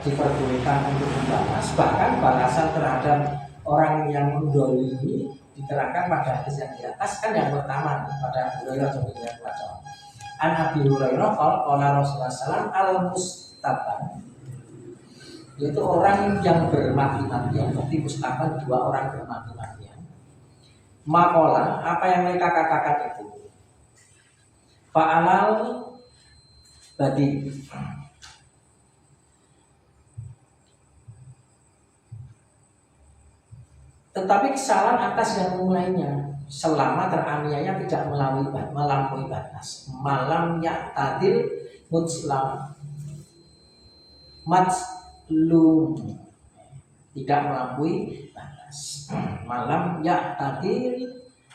diperbolehkan untuk membalas. Bahkan balasan terhadap orang yang mendolimi diterangkan pada hadis yang di atas. Kan yang pertama pada Hurairah radhiyallahu anhu. An Abi Hurairah qala Rasulullah sallallahu al-mustaban, yaitu orang yang bermati-matian. Berarti mustaban dua orang bermati-matian. Makola, apa yang mereka katakan itu fa'alal badi, tetapi kesalahan atas yang mulainya selama teraniaya tidak melampaui batas. Malam ya'tadil mutslam matslum, tidak melampaui batas. Malam ya'tadil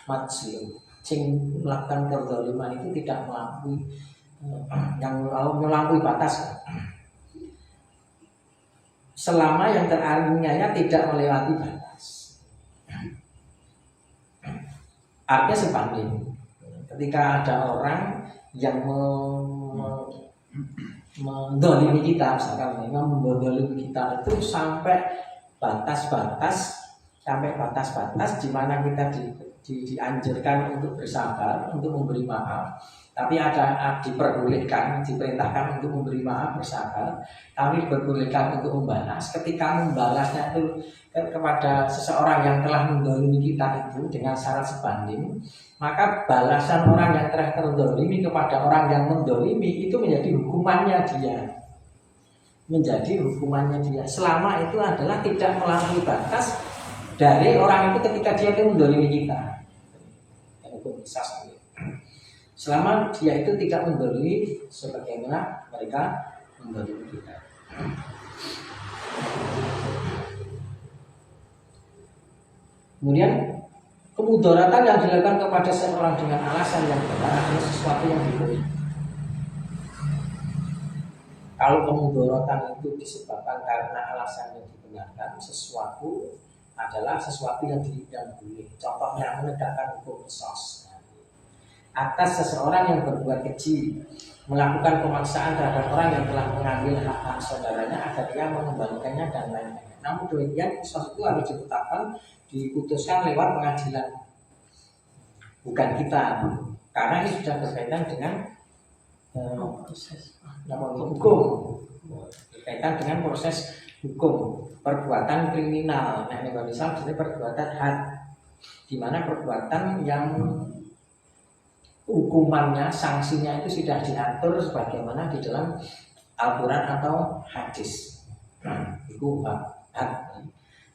matslum, sing melakukan kezaliman itu tidak melampaui yang melampaui batas. Selama yang teraniaya tidak melewati batas. Artinya sebanding. Ketika ada orang yang mendolimi kita, misalkan mendolimi kita itu sampai batas-batas di mana kita dianjurkan untuk bersabar, untuk memberi maaf, tapi ada diperintahkan untuk memberi maaf, bersabar, tapi diperbolehkan untuk membalas. Ketika membalasnya itu kepada seseorang yang telah mendolimi kita itu dengan syarat sebanding, maka balasan orang yang telah terdolimi kepada orang yang mendolimi itu menjadi hukumannya dia. Selama itu adalah tidak melampaui batas dari orang itu ketika dia itu mendolimi kita. Selama dia itu tidak mendolimi sebagaimana mereka mendolimi kita. Kemudian kemudaratan yang dilakukan kepada seorang dengan alasan yang benar adalah sesuatu yang dibolehkan. Kalau kemudaratan itu disebabkan karena alasan yang dibenarkan, sesuatu adalah sesuatu yang boleh. Contohnya menegakkan hukum qisas atas seseorang yang berbuat keji, melakukan pemaksaan terhadap orang yang telah mengambil hak saudaranya agar dia mengembalikannya dan lain-lain. Namun demikian qisas itu harus diputuskan lewat pengadilan, bukan kita, karena ini sudah berkaitan dengan hukum, berkaitan dengan proses hukum, perbuatan kriminal. Nah, ini misal perbuatan had, di mana perbuatan yang hukumannya, sanksinya itu sudah diatur sebagaimana di dalam Al-Quran atau hadis. Itu had.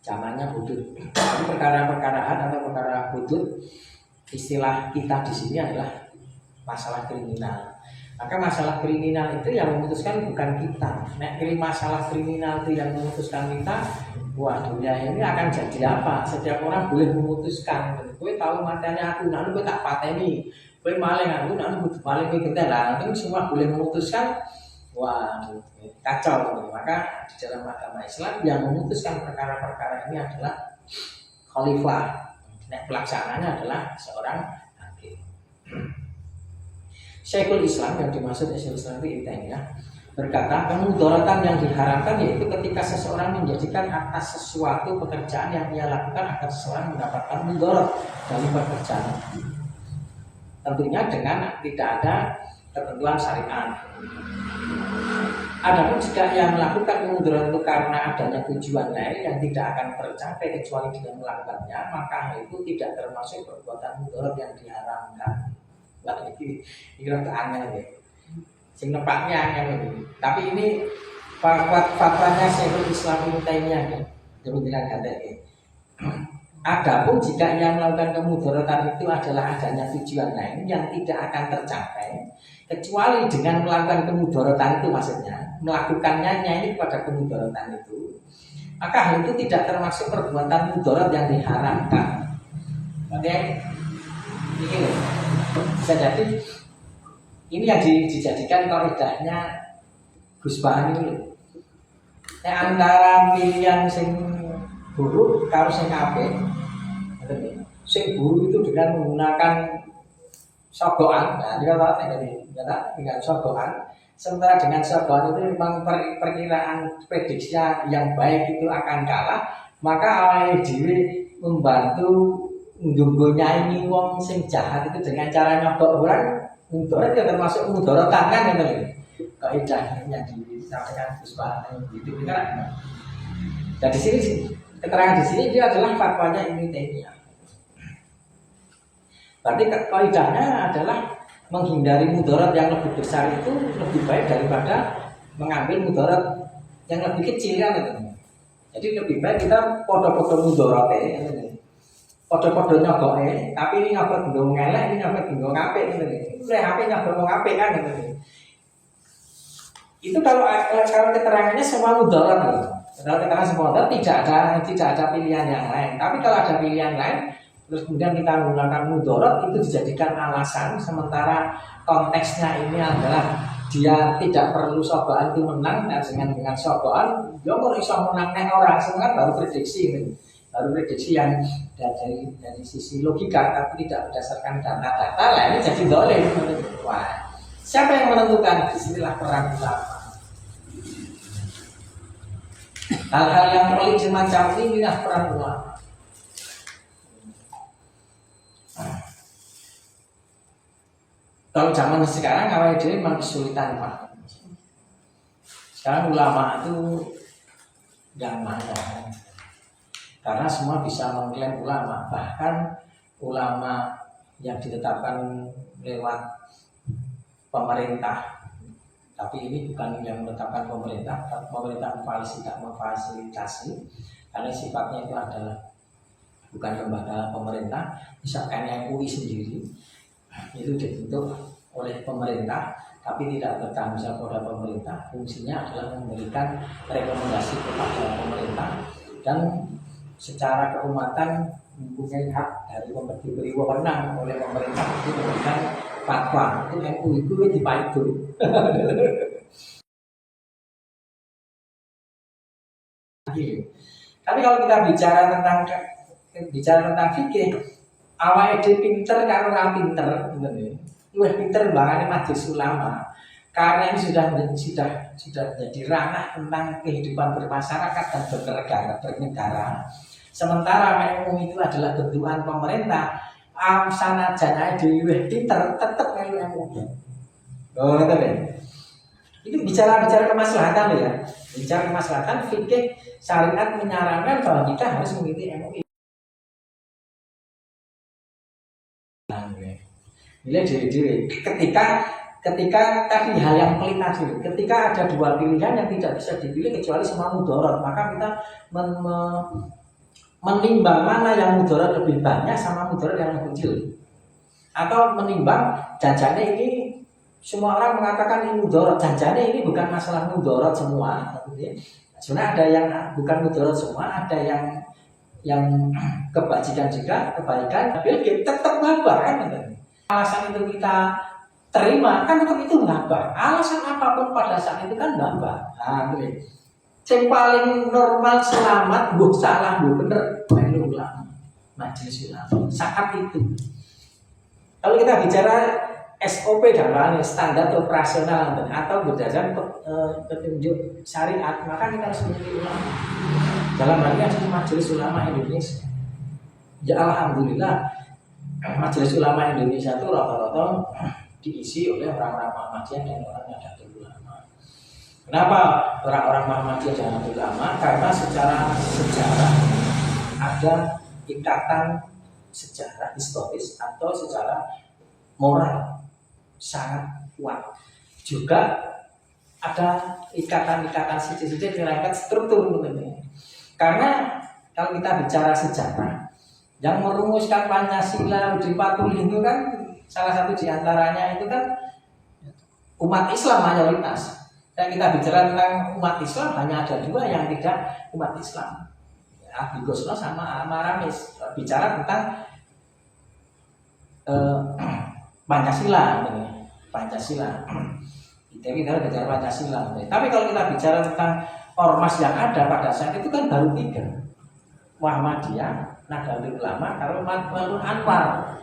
Zamannya hudud. Jadi perkara-perkara had atau perkara hudud, istilah kita di sini adalah masalah kriminal. Maka masalah kriminal itu yang memutuskan bukan kita. Nek masalah kriminal itu yang memutuskan kita, wah dunia ini akan jadi apa? Setiap orang boleh memutuskan. Kowe tahu matanya aku, nanti kowe tak pateni. Kowe maling aku, nanti butuh maling kowe gede lah. Itu semua boleh memutuskan. Wah, kacau. Maka di dalam agama Islam yang memutuskan perkara-perkara ini adalah khalifah. Pelaksananya adalah seorang hakim. Syekhul Islam, yang dimaksud Syekhul Islam itu ya, berkata kemudaratan yang diharamkan yaitu ketika seseorang menjadikan atas sesuatu pekerjaan yang ia lakukan agar seseorang mendapatkan mudarat dari pekerjaan. Tentunya dengan tidak ada ketentuan syariat. Adapun jika yang melakukan kemudaratan itu karena adanya tujuan lain yang tidak akan tercapai kecuali dengan melakukannya, maka hal itu tidak termasuk perbuatan mudarat yang diharamkan. Wah, ini rada aneh ya. Sing nepaknya aneh ini. Tapi ini fatwanya Syekhul Islam Ibnu Taimiyah ya. Demikian katanya. Adapun jika yang melakukan kemudaratan itu adalah adanya tujuan lain yang tidak akan tercapai kecuali dengan melakukan kemudaratan itu, maksudnya melakukannya ini kepada kemudaratan itu, maka hal itu tidak termasuk perbuatan mudarat yang diharamkan. Oke, ini loh. Bisa jadi ini yang dijadikan kaidahnya Gus Bahan ini. Antara pilihan sing buruk karo sing apik. Sing buruk itu dengan menggunakan sogokan. Nah, dia kata dengan sogokan. Sementara dengan Syogoan itu memang perkiraan prediksi yang baik itu akan kalah, maka awake dhewe membantu nggunggunya ini wong sing jahat itu dengan cara nyogok orang, mudarat ya termasuk mudharatan kan gitu. Kaidahnya disampaikan Gus Pak itu kan. Dan di sini keterangan di sini dia adalah fatwanya Ibnu Taimiyah. Berarti kaidahnya adalah menghindari mudarat yang lebih besar itu lebih baik daripada mengambil mudarat yang lebih kecil kan gitu. Jadi lebih baik kita podo-podo mudarate, podo-podo nyogoke, tapi ini nyogok nggo ngelek, ini nyogok nggo apik gitu. Itu HP nyogok nggo apik kan gitu. Itu kalau keterangannya semua mudarat gitu. Kalau keterangan semua mudarat tidak ada pilihan yang lain. Tapi kalau ada pilihan lain, terus kemudian kita menggunakan mudarat itu dijadikan alasan, sementara konteksnya ini adalah dia tidak perlu Syogoan itu menang, dan dengan Syogoan dia mau iso menangnya orang semua baru prediksi gitu. Baru prediksi yang dari sisi logika tapi tidak berdasarkan data-data lah, ini jadi dolim. Wah, siapa yang menentukan? Disinilah peran ulama. Hal-hal yang pelik semacam ini inilah peran ulama. Kalau zaman sekarang awal dhewe memang kesulitan Pak. Sekarang ulama itu yang mana? Karena semua bisa mengklaim ulama, bahkan ulama yang ditetapkan lewat pemerintah. Tapi ini bukan yang menetapkan pemerintah memfasilitasi, karena sifatnya itu adalah bukan lembaga pemerintah. Misalkan MUI sendiri itu dibentuk oleh pemerintah, tapi tidak bertanggung jawab pada pemerintah. Fungsinya adalah memberikan rekomendasi kepada pemerintah dan secara keumatan mempunyai hak dari diberi wewenang oleh pemerintah untuk memberikan fatwa. Itu MUI itu dipaitu. Tapi kalau kita bicara tentang fikih, awake dhewe pinter karo ora pinter, luwih pinter mbangane majelis ulama. Karena ini sudah menjadi ranah tentang kehidupan bermasyarakat dan bernegara. Sementara MUI itu adalah bentukan pemerintah, sanajan ae dhewe pinter tetep melu MUI. Oh, betul ya. Itu bicara kemaslahatan loh ya. Bicara kemaslahatan, fikih syariat menyarankan bahwa kita harus mengikuti MUI. Nilai diri. Ketika tadi hal yang pelik tadi, ketika ada dua pilihan yang tidak bisa dipilih kecuali semua mudarat, maka kita menimbang mana yang mudarat lebih banyak sama mudarat yang lebih kecil. Atau menimbang jajannya ini, semua orang mengatakan ini mudarat, jajannya ini bukan masalah mudarat semua. Sebenarnya ada yang bukan mudarat semua, ada yang kebajikan juga, kebaikan, tapi tetap ngabah kan. Alasan itu kita terima kan tetap itu ngabah. Alasan apapun pada saat itu kan ngabah. Nah, yang paling normal selamat, buh salah, buh bener, melu ulama, majelis ulama. Saat itu, kalau kita bicara SOP dalam standar operasional atau berdasarkan petunjuk syariat, maka kita harus memilih ulama. Dalam hal ini adalah majelis ulama Indonesia. Ya alhamdulillah, majelis ulama Indonesia itu rata-rata diisi oleh orang-orang Muhammadiyah dan orang Nahdlatul Ulama. Kenapa orang-orang Muhammadiyah dan Nahdlatul Ulama? Karena secara sejarah ada ikatan sejarah historis atau secara moral sangat kuat. Juga ada ikatan-ikatan sisi-sisi terangkat struktur menurutnya. Karena kalau kita bicara sejarah, yang merumuskan Pancasila Uji Patuli itu kan salah satu diantaranya itu kan umat Islam mayoritas. Dan kita bicara tentang umat Islam hanya ada dua yang tidak umat Islam, Abi Gosno sama Amaramis. Bicara tentang Pancasila. Kita bicara Pancasila. Tapi kalau kita bicara tentang ormas yang ada pada saat itu kan baru tiga, Muhammadiyah, Nahdlatul Ulama, kalau Matul Anwar.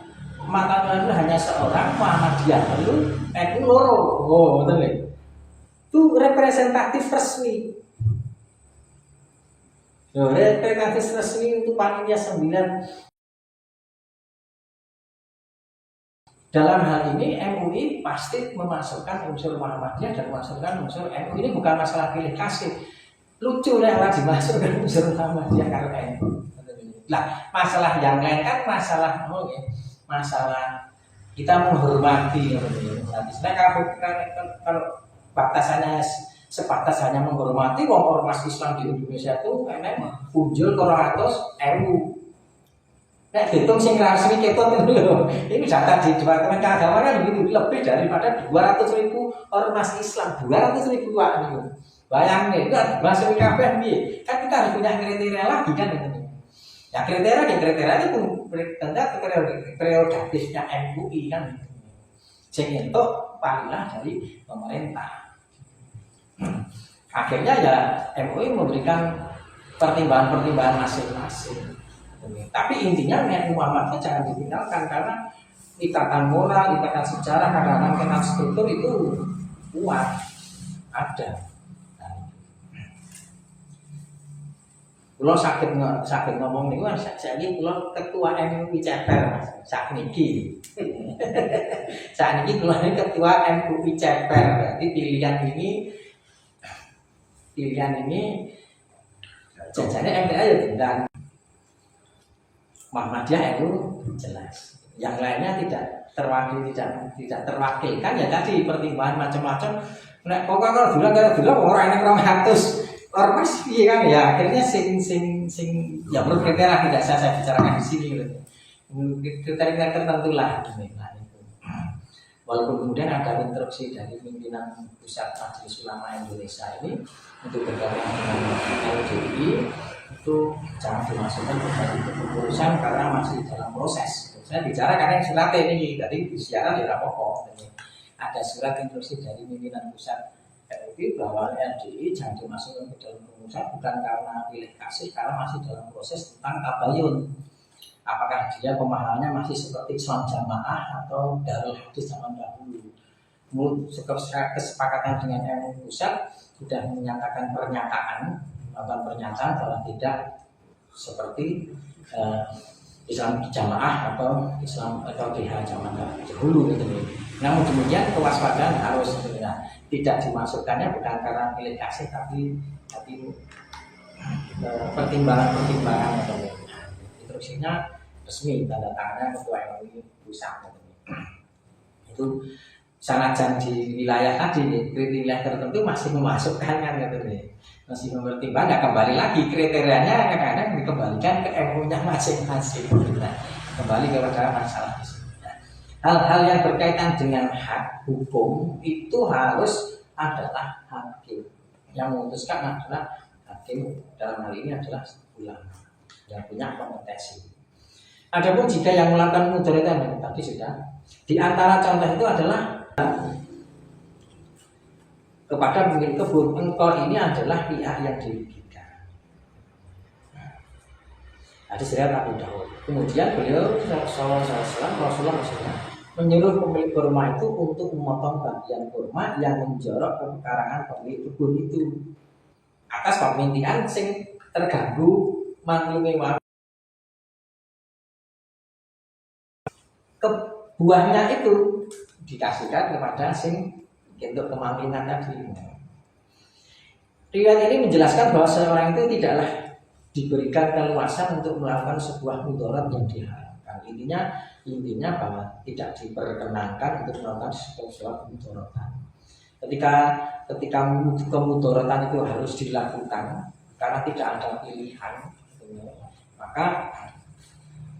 Matul Anwar hanya seorang, Muhammadiyah itu loro. Oh, betul ya. itu representatif resmi. Representatif resmi untuk panitia 9. Dalam hal ini MUI pasti memasukkan unsur Muhammadiyah dan memasukkan unsur MUI. Ini bukan masalah pilih kasih. Lucu lah dimasukkan unsur Muhammadiyah karena itu. Nah, masalah yang lain kan masalah masalah kita menghormati. Nah, kalau batasannya sebatas hanya menghormati ormas Islam di Indonesia itu memang muncul 200.000. Nek hitung sing resmi ketut itu loh. Ini data di Departemen Keagamaan kan begitu, lebih daripada 200.000 ormas Islam, 200.000 wak nih. Bayangin itu masuk kabeh piye? Kan kita harus punya kriteria lagi kan itu. Ya kriteria itu tanda prerogatifnya MUI kan. Sing entuk parilah dari pemerintah. Akhirnya ya MUI memberikan pertimbangan-pertimbangan masing-masing. Tapi intinya niat Muhammadiyah jangan ditinggalkan karena ikatan moral, ikatan sejarah, kadang-kadang ikatan struktur itu kuat ada. Kalau sakit ngomong nih, saya ini kalau ketua MUI Ceper saat niki, saat niki kalau ini ketua MUI Ceper, berarti pilihan jajannya MTA ya dan Muhammadiyah itu jelas. Yang lainnya tidak terwakilkan ya tadi pertimbangan macam-macam. Nek kok kalau bilang orang ini 200 ormas iya kan ya akhirnya sing ya menurut kriteria tidak saya bicarakan di sini gitu. Kriteria tertentu lah gitu. Nah, itu. Walaupun kemudian ada instruksi dari pimpinan Pusat Majelis Ulama Indonesia ini untuk bergabung dengan LDI itu jangan dimasukkan ke dalam kepengurusan karena masih dalam proses. Saya bicara karena yang surat ini dari siaran ya pokok. Ada surat instruksi dari pimpinan pusat LDI bahwa LDI jangan dimasukkan ke dalam kepengurusan bukan karena pilih kasih, karena masih dalam proses tentang tabayun. Apakah dia pemahamannya masih seperti Islam Jamaah atau Darul Hadis zaman dahulu. Menurut kesepakatan dengan MUI pusat sudah menyatakan pernyataan bahwa tidak seperti Islam Jamaah atau Islam atau DH zaman dahulu gitu. Namun demikian kewaspadaan harus tidak dimasukkannya bukan karena pilih kasih tapi pertimbangan atau instruksinya resmi tanda tangannya ketua MUI pusat. Itu sanajan di wilayah tadi di wilayah tertentu masih memasukkan kan gitu nih. Masih mempertimbangkan kembali lagi kriterianya kadang-kadang dikembalikan ke MU-nya masing-masing. Nah, kembali kepada masalah di sini. Nah, hal-hal yang berkaitan dengan hak hukum itu harus adalah hakim. Yang memutuskan adalah hakim, dalam hal ini adalah ulama yang punya kompetensi. Adapun jika yang melakukan mudharatan tadi sudah di antara contoh itu adalah kepada pemilik kebun, engkau ini adalah pihak yang dirugikan. Hadis riwayat Abu Dawud. Kemudian beliau Rasulullah menyuruh pemilik kurma itu untuk memotong bagian kurma yang menjorok ke pekarangan pemilik kebun itu atas permintaan sing terganggu maklumi buahnya itu dikasihkan kepada sing untuk kemungkinan tadi. Riwayat ini menjelaskan bahwa seorang itu tidaklah diberikan keluasan untuk melakukan sebuah mudarat yang diharapkan. Intinya bahwa tidak diperkenankan untuk melakukan sebuah mudaratan. Ketika kemudaratan itu harus dilakukan karena tidak ada pilihan, maka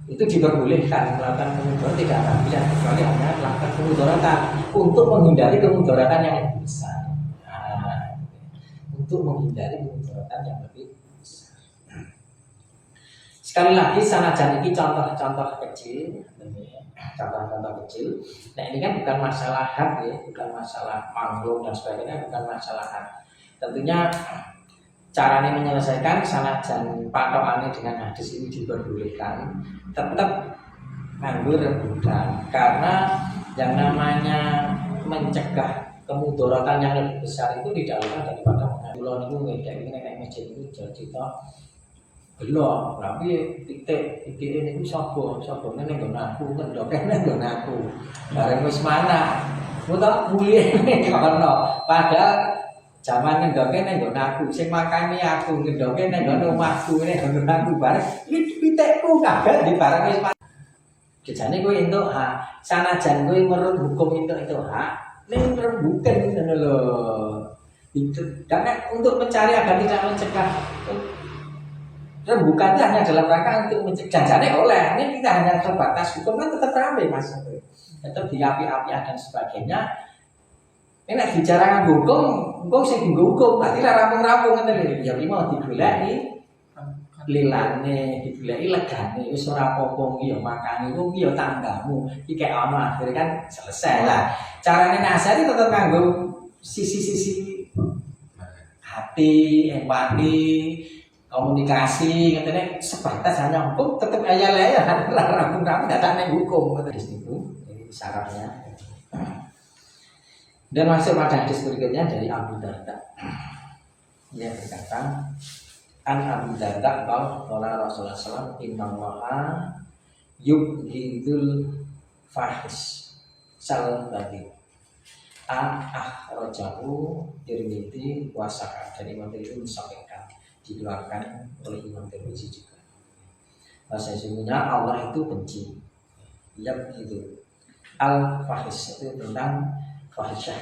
itu diperbolehkan melakukan kemudaratan, tidak ada pilihan kecuali hanya melakukan kemudaratan untuk menghindari kemudaratan yang lebih besar. Untuk menghindari kemudaratan yang lebih besar. Sekali lagi sanajan ini contoh-contoh kecil, contoh-contoh kecil. Nah ini kan bukan masalah hak ya, bukan masalah mangrove dan sebagainya, bukan masalah hak. Tentunya caranya menyelesaikan sanajan patokannya dengan hadis ini diperbolehkan, tetap nganggur rebutan karena yang namanya mencegah Kemudaratan yang lebih besar itu tidak lain daripada mengadulan itu ngedek ini kayak masjid itu jadi belum, tapi titik ini itu sobo ini nggak ngaku, kendoknya nggak ngaku, bareng wis mana, mudah mulia ini kono, padahal zaman kendoknya nggak ngaku, sing makani aku kendoknya nggak rumahku ini nggak ngaku, bareng titikku kagak di bareng wis mana, jadi gue itu sanajan gue menurut hukum itu ini bukan loh, itu karena untuk mencari agar tidak mencegah. Rembukan hanya dalam rangka untuk mencegah jane oleh ini kita hanya terbatas hukum kan tetap ramai mas, tetap diapi-api dan sebagainya. Ini bicara hukum sing hukum nanti lah rampung-rampung nanti ya mau digulai lilane digulai legane wis ora apa-apa ya makane ku ya tanggamu iki kayak ono akhirnya kan selesai lah. Carane nasihati tetap nganggo sisi-sisi hati, empati, komunikasi, katanya sebatas hanya hukum tetap ayah larang kamu datang neng hukum hadis itu ini syaratnya. Dan masuk pada hadis berikutnya dari Abu Darda. Dia berkata, An Abu Darda qala Rasulullah sallallahu alaihi wasallam innallaha yubghidul fahish sal badi akhrajahu Tirmidzi wa sahih dan Imam Tirmidzi mensampaikan dikeluarkan oleh Imam Tirmidzi juga. Bahasa sesungguhnya Allah itu benci. Yap itu. Al-fahish itu tentang fahisyah.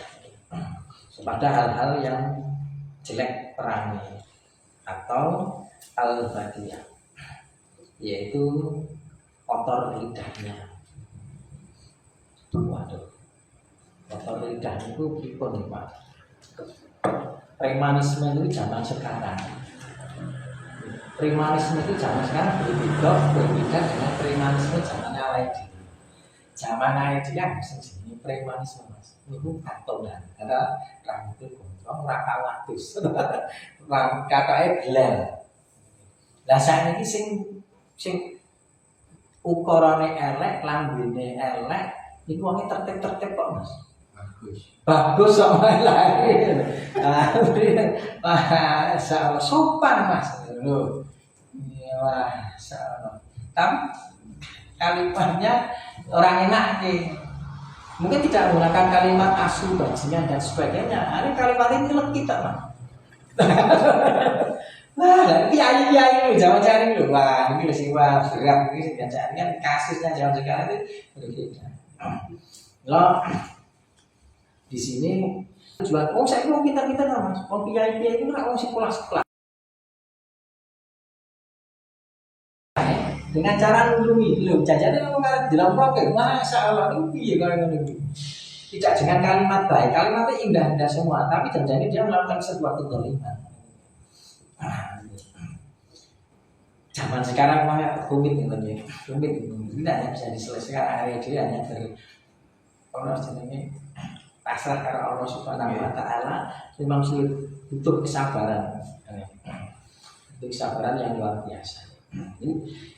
Pada hal-hal yang jelek perangai atau al-badiyah yaitu kotor lidahnya. Waduh. Kotor lidah itu pripun nih Pak? Premanisme itu zaman sekarang. Premanisme itu zaman sekarang berbeda dengan premanisme zaman awal dulu. Zaman awal dulu kan sini premanisme mas, itu katonan, karena rambut gondrong, raka watus, katanya belel. Lah saat ini sing ukurane elek, lambene elek, itu orangnya tertib kok mas. Bagus sama lain. Wah, sopan mas. Loh. Wah, tapi kalimatnya orang enak nih. Mungkin tidak menggunakan kalimat asu, bajingan dan sebagainya. Ini kalimat ini nyelek kita mas. Nah, kiai jangan cari dulu. Wah, ini sih wah berat ini jangan kan kasusnya zaman sekarang itu berbeda. Loh. Di sini jual, saya mau kita lah mas, mau kiai itu nggak mau sekolah. Dengan cara nundungi, lo jajannya mengarah dalam program, masa Allah itu piye kalau nundungi. Tidak dengan kalimat baik, kalimatnya indah semua, tapi jajannya dia melakukan sebuah kezaliman. Zaman sekarang mah rumit ini, tidak hanya bisa diselesaikan hari ini hanya dari orang jenenge pasrah karena Allah Subhanahu wa taala memang sulit, butuh kesabaran. Itu kesabaran yang luar biasa.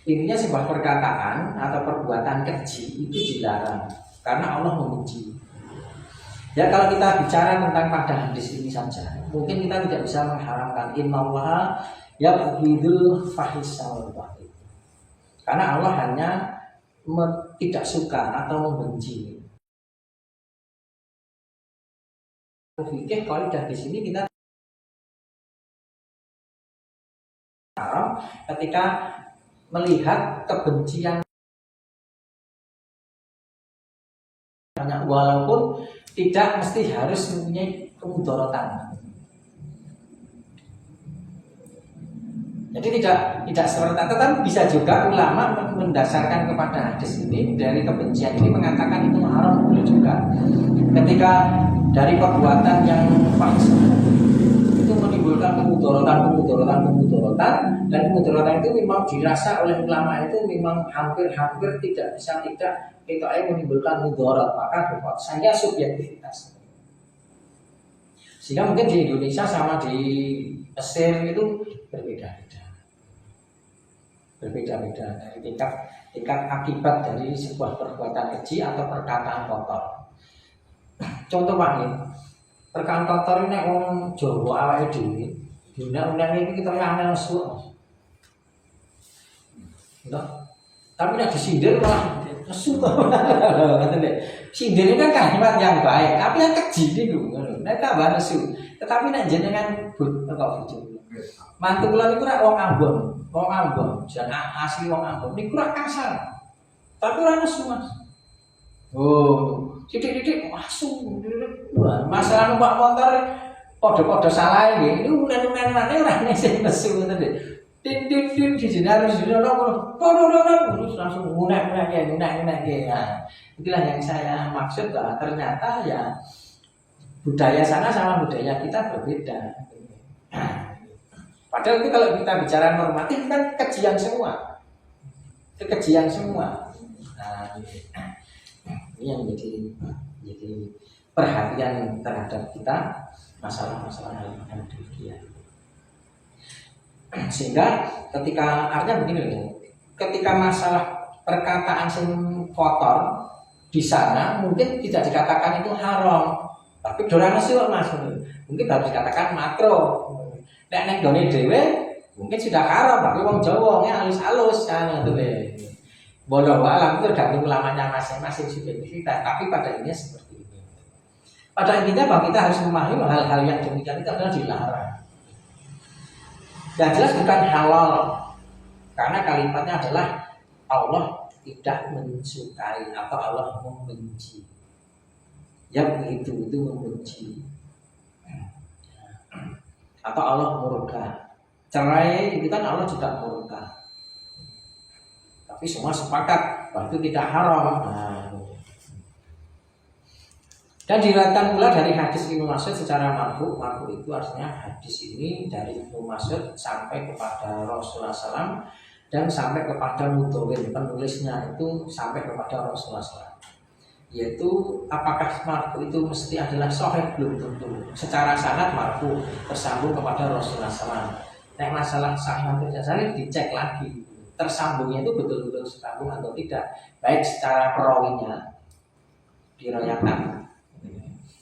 Intinya sebuah perkataan atau perbuatan keji itu dilarang karena Allah membenci. Ya kalau kita bicara tentang pada hadis ini saja, mungkin kita tidak bisa mengharamkan innallaha yabghidul fahisha wal baghid. Karena Allah hanya tidak suka atau membenci. Fikih kalau di sini kita haram ketika melihat kebencian banyak walaupun tidak mesti harus mempunyai kemudaratan. Jadi tidak seperti itu, tetapi bisa juga ulama mendasarkan kepada hadis ini dari kebencian ini mengatakan itu haram boleh juga. Ketika dari perbuatan yang fahis itu menimbulkan kemudaratan dan kemudaratan itu memang dirasa oleh ulama itu memang hampir tidak itu menimbulkan mudarat, maka saya subjektivitas. Sehingga mungkin di Indonesia sama di Mesir itu berbeda dari tingkat akibat dari sebuah perbuatan keji atau perkataan kotor. Contoh Pak, Perkara kotor ini wong Jawa awake dhewe. Undang-undang ini kita angel nesu. Tapi nek disindir malah nesu to. Ngoten lho. Sindir ini kan kalimat yang baik, tapi yang keji niku ngono. Nek tambah nesu. Tetapi nek jenengan kok bojo. Mantu kula niku rak wong Ambon, jeneng asli wong Ambon. Niku rak kasar. Tapi ora nesu, Mas. Oh, titik-titik masuk. Masalah numpak motor podo-podo salah iki. Ini unen-unenane ora sing nesu ngoten lho. Tin di sini harus di sana terus langsung ngunek ya. Nah, itulah yang saya maksud bahwa ternyata ya budaya sana sama budaya kita berbeda. Padahal itu kalau kita bicara normatif kan kejian semua. Itu kejian semua. Nah, ini yang jadi perhatian terhadap kita masalah-masalah yang demikian. Sehingga ketika artinya begini, ketika masalah perkataan sing kotor di sana mungkin tidak dikatakan itu haram, tapi dorane sih Mas. Mungkin harus dikatakan makro. Nek gone dhewe mungkin sudah haram, tapi wong Jawa halus-halus kan gitu deh. Walau alam itu tergantung ulamanya masing-masing subjektivitas, tapi pada intinya seperti ini. Pada intinya bahwa kita harus memahami hal-hal yang demikian itu adalah dilarang. Yang jelas bukan halal, karena kalimatnya adalah Allah tidak mensukai atau Allah membenci. Ya begitu, itu membenci. Atau Allah murka. Cerai itu kan Allah juga murka. Tapi semua sepakat bahwa itu tidak haram. Dan diriwayatkan pula dari hadis Ibnu Mas'ud secara marfu itu artinya hadis ini dari Ibnu Mas'ud sampai kepada Rasulullah SAW dan sampai kepada mudawwin penulisnya itu sampai kepada Rasulullah SAW. Yaitu apakah marfu itu mesti adalah sahih belum tentu. Secara sanad marfu tersambung kepada Rasulullah SAW. Nek masalah sahih atau tidak sahih dicek lagi. Tersambungnya itu betul-betul tersambung atau tidak, baik secara perawinya diriwayatkan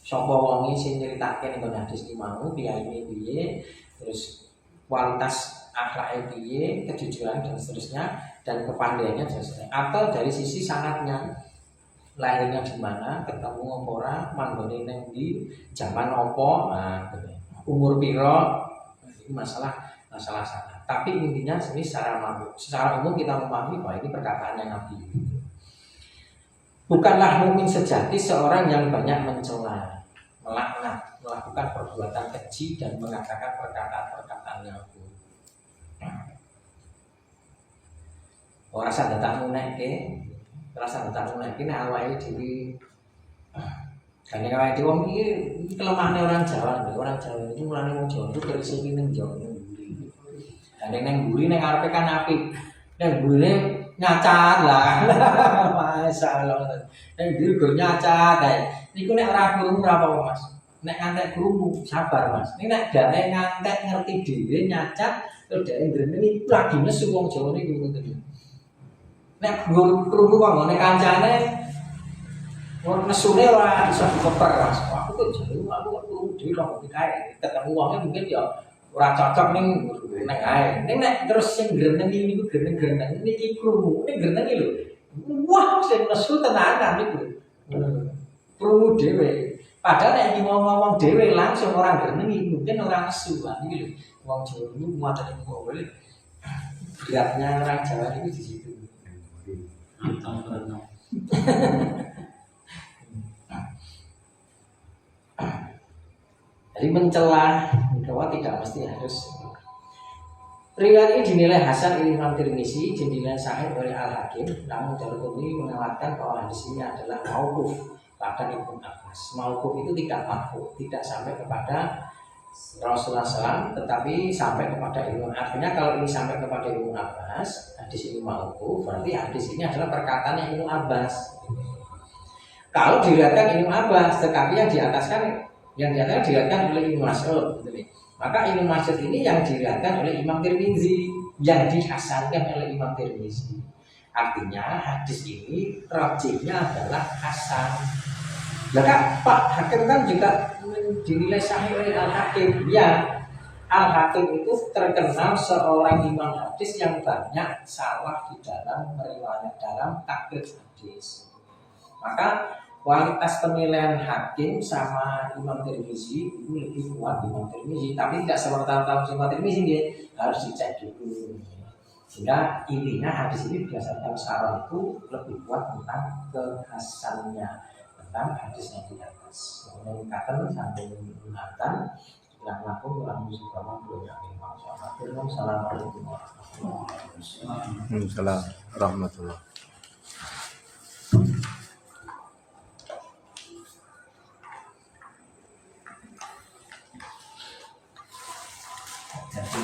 sapa wonge sing nyeritake ning hadis iki mau piye terus kualitas akhlake piye, kejujuran dan seterusnya dan kepandaiannya dan seterusnya, atau dari sisi sanadnya lahirnya di mana, ketemu apa ora, manggone ning ndi, zaman apa, umur piro, itu masalah sanad. Tapi intinya ini secara umum kita memahami bahwa ini perkataannya Nabi. Bukanlah mukmin sejati seorang yang banyak mencela, melaknat, melakukan perbuatan keji dan mengatakan perkataan-perkataan yang buruk. Ora sadar tak muneke, nek awake dhewe kan awake dhewe wong iki kelemahane orang Jawa itu mulane wong Jawa itu terisi ning Jawa. Neng guri neng arepe kan apik. Neng gurine nyacat lah. Masyaallah. Neng guri go nyacat ae. Niku nek ora krungu ora apa-apa, Mas. Nek ngantek krungu sabar, Mas. Nek dane ngantek ngerti dhewe nyacat terus dhek ngene lagi nesu wong Jawa niku ngoten. Nek krungu wong ngene kancane nesune ora iso dikeper, Mas. Aku kok jare aku krungu dhewe kok kae. Ketemu wonge mungkin ya ora cocok ning ae. Ning nek terus sing grenengi niku greneng-greneng niki krungu, ning grenengi lho. Wah, sing nesu tenanan niku. Krungu dhewe. Padahal nek iki ngomong dhewe langsung orang grenengi, mungkin orang nesu lah iki lho. Wong Jawa niku muatan kok boleh. Beratnya orang Jawa itu di situ. Jadi mencela bahwa tidak mesti harus. Riwayat ini dinilai hasan oleh Imam Tirmizi, dinilai sahih oleh Al-Hakim. Namun Darqutni mengatakan bahwa hadis ini adalah mauquf pada Ibnu Abbas. Mauquf itu tidak marfu, tidak sampai kepada Rasulullah SAW, tetapi sampai kepada Ibnu Abbas. Artinya kalau ini sampai kepada Ibnu Abbas, hadis ini mauquf, berarti hadis ini adalah perkataan Ibnu Abbas. Kalau diriwayatkan Ibnu Abbas, tetapi yang di atas kan yang diriwayatkan oleh Ibnu Mas'ud, maka Ibnu Mas'ud ini yang diriwayatkan oleh Imam Tirmizi, yang dihasankan oleh Imam Tirmizi. Artinya hadis ini rajihnya adalah hasan. Lah kan Pak Hakim kan juga dinilai sahih oleh Al Hakim. Ya, Al Hakim itu terkenal seorang imam hadis yang banyak salah di dalam meriwayat dalam takrij hadis. Maka kualitas penilaian hakim sama Imam Tirmizi itu lebih kuat Imam Tirmizi, tapi tidak semerta-merta Imam Tirmizi dia harus dicek dulu. Sehingga intinya hadis ini berdasarkan syarah itu lebih kuat tentang kehasannya, tentang hadis yang di atas. Meningkatkan sampai menggunakan yang laku kurang suka mampu yang Assalamualaikum warahmatullahi wabarakatuh. Jadi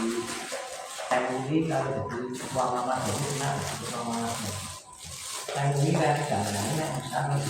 MUI kalau jadi ketua lama jadi kita ketua lama MUI kan jangan